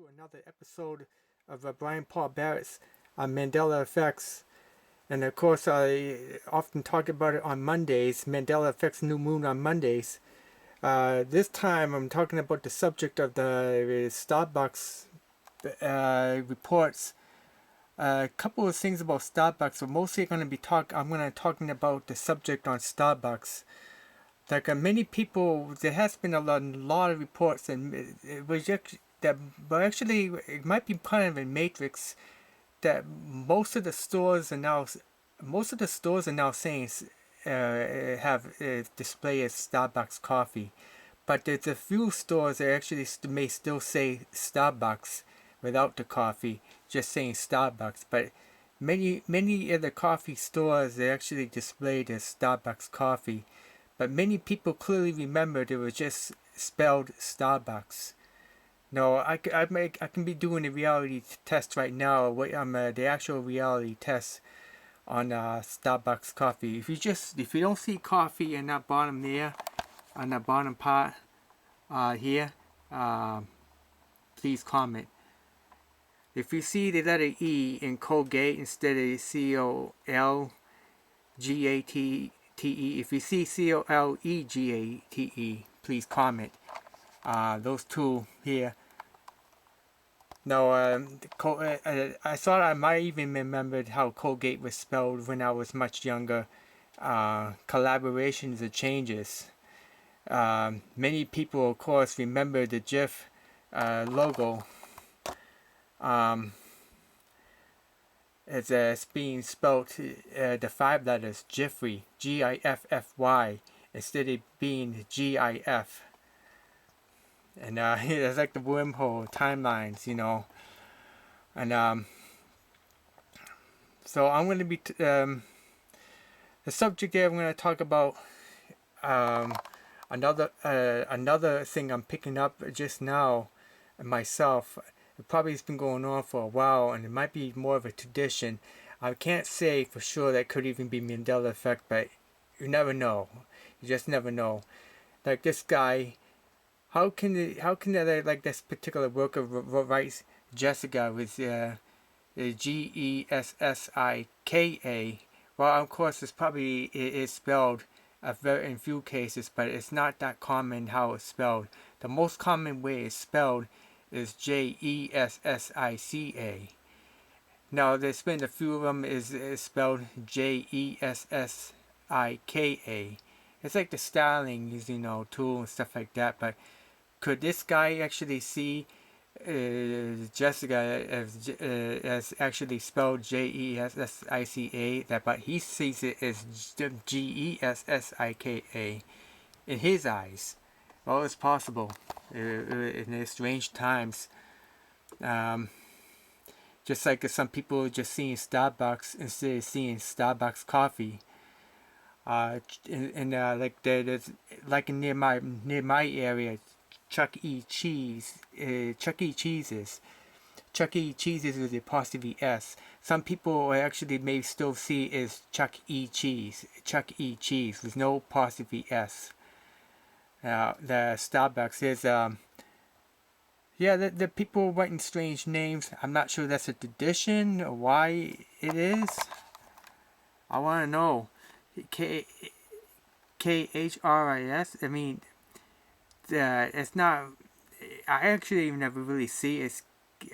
to another episode of Brian Paul Barrett's Mandela Effects. And of course, I often talk about it on Mondays, Mandela Effects New Moon on Mondays. This time I'm talking about the subject of the Starbucks reports. A couple of things about Starbucks, but mostly I'm going to talking about the subject on Starbucks. Like many people, there has been a lot of reports, and it was just that, but actually it might be kind of a matrix that most of the stores are now saying have display as Starbucks coffee, but there's a few stores that actually may still say Starbucks without the coffee, just saying Starbucks. But many of the coffee stores are actually displayed as Starbucks coffee. But many people clearly remembered it was just spelled Starbucks. No, I can be doing a reality test right now. The actual reality test on Starbucks coffee. If you don't see coffee in that bottom there, on the bottom part here, please comment. If you see the letter E in Colgate instead of COLGATE, if you see COLEGATE, please comment. Those two here. No, I thought I might even remembered how Colgate was spelled when I was much younger. Collaborations and changes. Many people, of course, remember the GIF logo. It's being spelled the 5 letters Jiffy, Giffy, instead of being GIF. And it's like the wormhole timelines, And so I'm going to be the subject there. I'm going to talk about another thing I'm picking up just now myself. It probably has been going on for a while, and it might be more of a tradition. I can't say for sure that could even be Mandela effect, but you never know. You just never know. Like this guy, how can they, like this particular worker writes Gessika with Gessika? Well, of course, it's probably is spelled in few cases, but it's not that common how it's spelled. The most common way it's spelled is Jessica. Now there's been a few of them is spelled Jessika. It's like the styling, tool and stuff like that. But could this guy actually see Gessika as actually spelled Jessica? But he sees it as Gessika in his eyes. Well, it's possible in these strange times. Just like some people just seeing Starbucks instead of seeing Starbucks coffee. Like there's like near my area, Chuck E. Cheese's with the apostrophe S. Some people actually may still see it as Chuck E. Cheese with no apostrophe S. The Starbucks is the people writing strange names. I'm not sure that's a tradition or why it is. I want to know. KHRIS. I mean, it's not. I actually never really see it.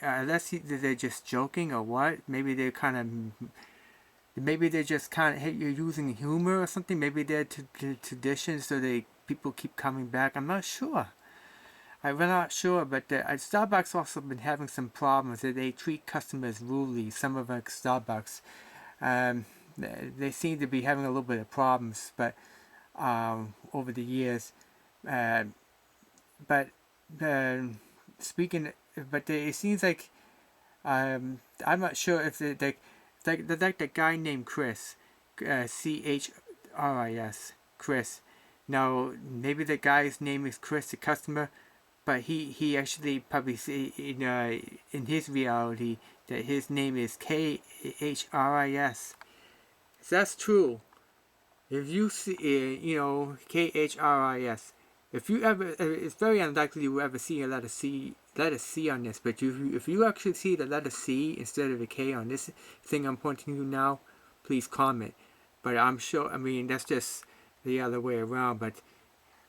Unless they're just joking or what. Maybe they're just kind of using humor or something. Maybe they're traditions, so people keep coming back. I'm not sure. I'm not sure, but Starbucks also been having some problems that they treat customers rudely. Some of Starbucks, they seem to be having a little bit of problems, but over the years. It seems like I'm not sure if they're like the guy named Chris, CHRIS, Chris. Now maybe the guy's name is Chris, the customer, but he actually probably say in his reality that his name is KHRIS. If that's true, if you see KHRIS, If you ever, it's very unlikely you will ever see a letter C on this, but if you actually see the letter C instead of a K on this thing I'm pointing to now, please comment. But I'm sure, I mean, that's just the other way around, but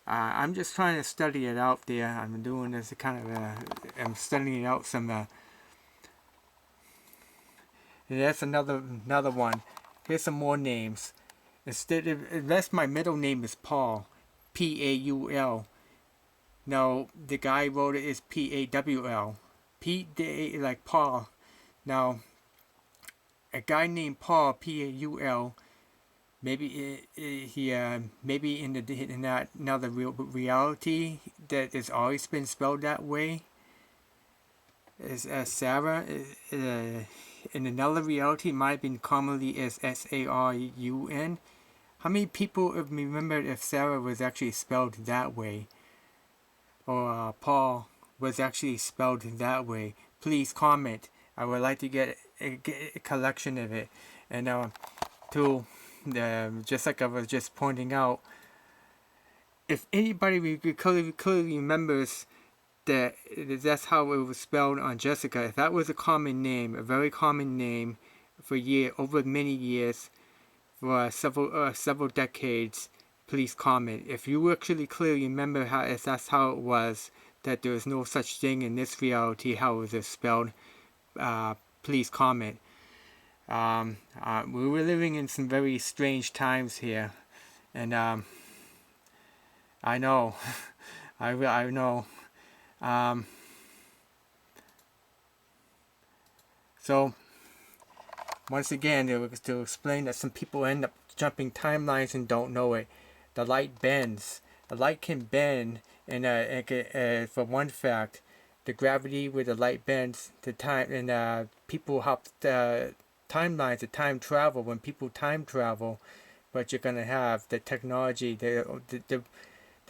I'm just trying to study it out there. I'm doing this kind of, I'm studying out some, and that's another one. Here's some more names. Instead of, unless my middle name is Paul, Paul. Now, the guy wrote it is Pawl. P, like Paul. Now, a guy named Paul, Paul, maybe maybe in that another reality that has always been spelled that way. As Sarah, in another reality, might have been commonly as Sarun. How many people have remembered if Sarah was actually spelled that way? Or Paul was actually spelled that way? Please comment. I would like to get a collection of it. And just like I was just pointing out, if anybody clearly remembers that that's how it was spelled on Gessika, if that was a common name, a very common name for over many years, for several decades, please comment. If you actually clearly remember if that's how it was, that there is no such thing in this reality, how it was spelled, please comment. We were living in some very strange times here, and I know, I know. So, once again, it was to explain that some people end up jumping timelines and don't know it. The light bends. The light can bend, and for one fact, the gravity where the light bends, the time, and people hop the timelines, the time travel. When people time travel, what you're gonna have, the technology, they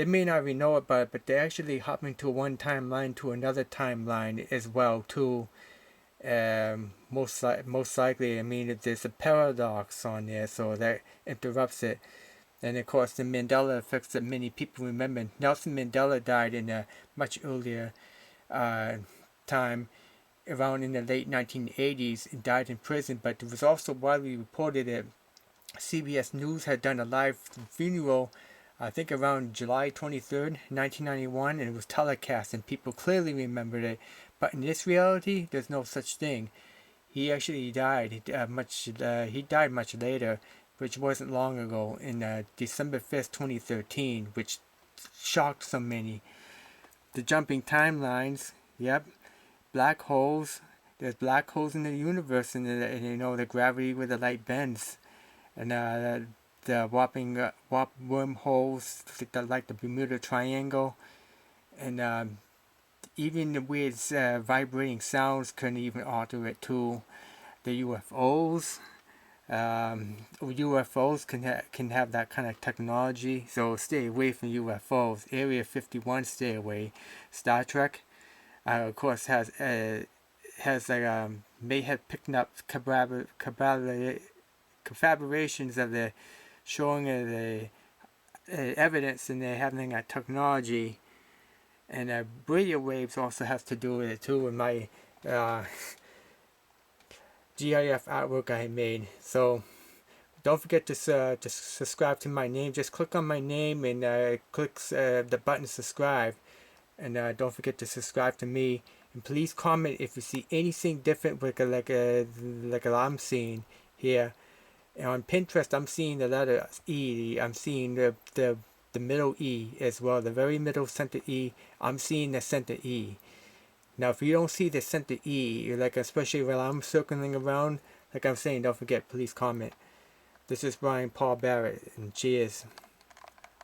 may not even know it, but they actually hop into one timeline to another timeline as well too. Most likely, I mean, there's a paradox on there, so that interrupts it. And of course, the Mandela effects that many people remember. Nelson Mandela died in a much earlier time, around in the late 1980s, and died in prison. But it was also widely reported that CBS News had done a live funeral, I think around July 23rd, 1991, and it was telecast, and people clearly remembered it. But in this reality, there's no such thing. He actually died. He died much later, which wasn't long ago, in December 5th, 2013, which shocked so many. The jumping timelines, yep, black holes. There's black holes in the universe, and the gravity where the light bends, and the warp wormholes, like the Bermuda Triangle, and even the weird vibrating sounds can even alter it too. The UFOs. UFOs can have that kind of technology, so stay away from UFOs. Area 51, stay away. Star Trek, of course, has may have picked up confabulations of the showing of the evidence, and they're having that technology, and radio waves also has to do with it too. In my GIF artwork I made. So don't forget to subscribe to my name. Just click on my name and click the button subscribe, and don't forget to subscribe to me. And please comment if you see anything different like I'm seeing here. And on Pinterest, I'm seeing the letter E. I'm seeing the middle E as well, the very middle center E. I'm seeing the center E. Now, if you don't see the center E, especially when I'm circling around, like I'm saying, don't forget, please comment. This is Brian Paul Barrett, and cheers.